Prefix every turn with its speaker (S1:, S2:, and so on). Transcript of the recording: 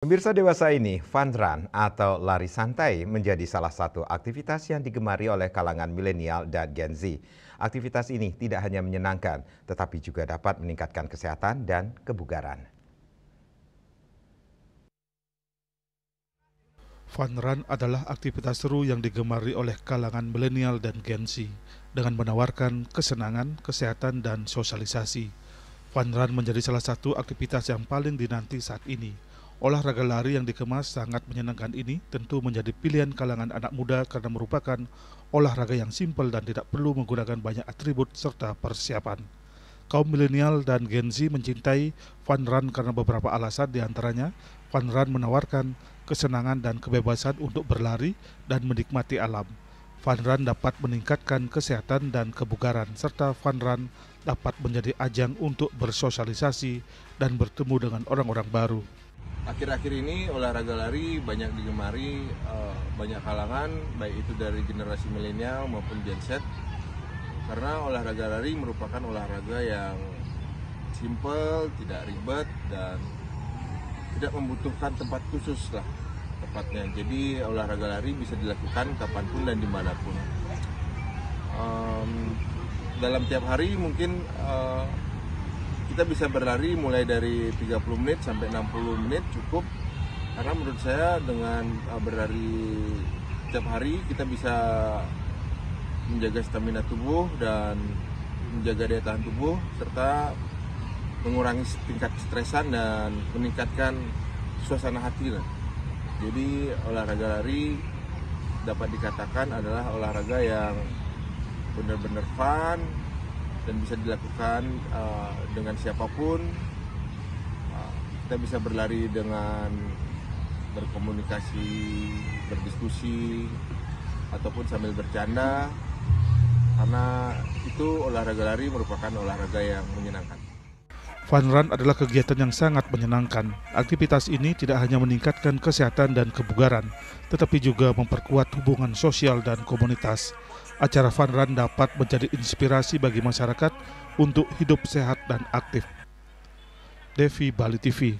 S1: Pemirsa dewasa ini, fun run atau lari santai menjadi salah satu aktivitas yang digemari oleh kalangan milenial dan Gen Z. Aktivitas ini tidak hanya menyenangkan, tetapi juga dapat meningkatkan kesehatan dan kebugaran.
S2: Fun run adalah aktivitas seru yang digemari oleh kalangan milenial dan Gen Z dengan menawarkan kesenangan, kesehatan, dan sosialisasi. Fun run menjadi salah satu aktivitas yang paling dinanti saat ini. Olahraga lari yang dikemas sangat menyenangkan ini tentu menjadi pilihan kalangan anak muda karena merupakan olahraga yang simpel dan tidak perlu menggunakan banyak atribut serta persiapan. Kaum milenial dan Gen Z mencintai fun run karena beberapa alasan, diantaranya fun run menawarkan kesenangan dan kebebasan untuk berlari dan menikmati alam. Fun run dapat meningkatkan kesehatan dan kebugaran, serta fun run dapat menjadi ajang untuk bersosialisasi dan bertemu dengan orang-orang baru.
S3: Akhir-akhir ini olahraga lari banyak digemari banyak kalangan, baik itu dari generasi milenial maupun Gen Z. Karena olahraga lari merupakan olahraga yang simple, tidak ribet, dan tidak membutuhkan tempat khusus lah tepatnya. Jadi olahraga lari bisa dilakukan kapanpun dan dimanapun. Dalam tiap hari mungkin kita bisa berlari mulai dari 30 menit sampai 60 menit cukup. Karena menurut saya dengan berlari tiap hari kita bisa menjaga stamina tubuh dan menjaga daya tahan tubuh, serta mengurangi tingkat stresan dan meningkatkan suasana hati lah. Jadi olahraga lari dapat dikatakan adalah olahraga yang benar-benar fun dan bisa dilakukan dengan siapapun. Kita bisa berlari dengan berkomunikasi, berdiskusi, ataupun sambil bercanda, karena itu olahraga lari merupakan olahraga yang menyenangkan.
S2: Fun run adalah kegiatan yang sangat menyenangkan. Aktivitas ini tidak hanya meningkatkan kesehatan dan kebugaran, tetapi juga memperkuat hubungan sosial dan komunitas. Acara fun run dapat menjadi inspirasi bagi masyarakat untuk hidup sehat dan aktif. Devi, Bali TV.